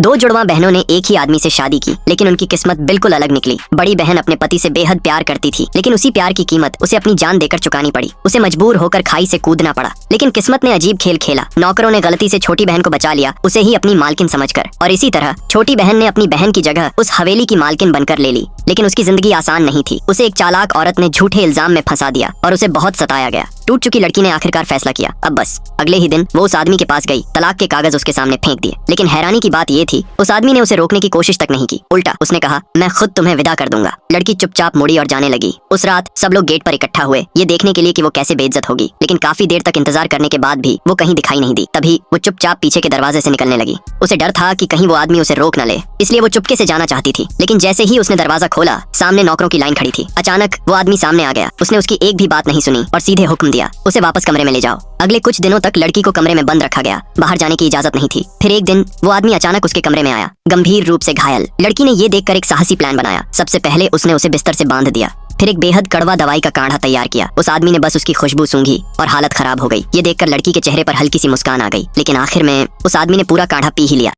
दो जुड़वा बहनों ने एक ही आदमी से शादी की, लेकिन उनकी किस्मत बिल्कुल अलग निकली। बड़ी बहन अपने पति से बेहद प्यार करती थी, लेकिन उसी प्यार की कीमत उसे अपनी जान देकर चुकानी पड़ी। उसे मजबूर होकर खाई से कूदना पड़ा। लेकिन किस्मत ने अजीब खेल खेला। नौकरों ने गलती से छोटी बहन को बचा लिया, उसे ही अपनी मालकिन समझकर, और इसी तरह छोटी बहन ने अपनी बहन की जगह उस हवेली की मालकिन बनकर ले ली। लेकिन उसकी जिंदगी आसान नहीं थी। उसे एक चालाक औरत ने झूठे इल्जाम में फंसा दिया और उसे बहुत सताया गया। टूट चुकी लड़की ने आखिरकार फैसला किया, अब बस। अगले ही दिन वो उस आदमी के पास गई, तलाक के कागज उसके सामने फेंक दिए। लेकिन हैरानी की बात ये थी, उस आदमी ने उसे रोकने की कोशिश तक नहीं की। उल्टा उसने कहा, मैं खुद तुम्हें विदा कर दूंगा। लड़की चुपचाप मुड़ी और जाने लगी। उस रात सब लोग गेट पर इकट्ठा हुए, ये देखने के लिए कि वो कैसे बेइज्जत होगी। लेकिन काफी देर तक इंतजार करने के बाद भी वो कहीं दिखाई नहीं दी। तभी वो चुपचाप पीछे के दरवाजे से निकलने लगी। उसे डर था कि कहीं वो आदमी उसे रोक न ले, इसलिए वो चुपके से जाना चाहती थी। लेकिन जैसे ही उसने दरवाजा खोला, सामने नौकरों की लाइन खड़ी थी। अचानक वो आदमी सामने आ गया। उसने उसकी एक भी बात नहीं सुनी और सीधे हुक्म दिया, उसे वापस कमरे में ले जाओ। अगले कुछ दिनों तक लड़की को कमरे में बंद रखा गया, बाहर जाने की इजाजत नहीं थी। फिर एक दिन वो आदमी अचानक उसके कमरे में आया, गंभीर रूप से घायल। लड़की ने ये देखकर एक साहसी प्लान बनाया। सबसे पहले उसने उसे बिस्तर से बांध दिया, फिर एक बेहद कड़वा दवाई का काढ़ा तैयार किया। उस आदमी ने बस उसकी खुशबू सूंघी और हालत खराब हो गई। ये देखकर लड़की के चेहरे पर हल्की सी मुस्कान आ गई। लेकिन आखिर में उस आदमी ने पूरा काढ़ा पी ही लिया।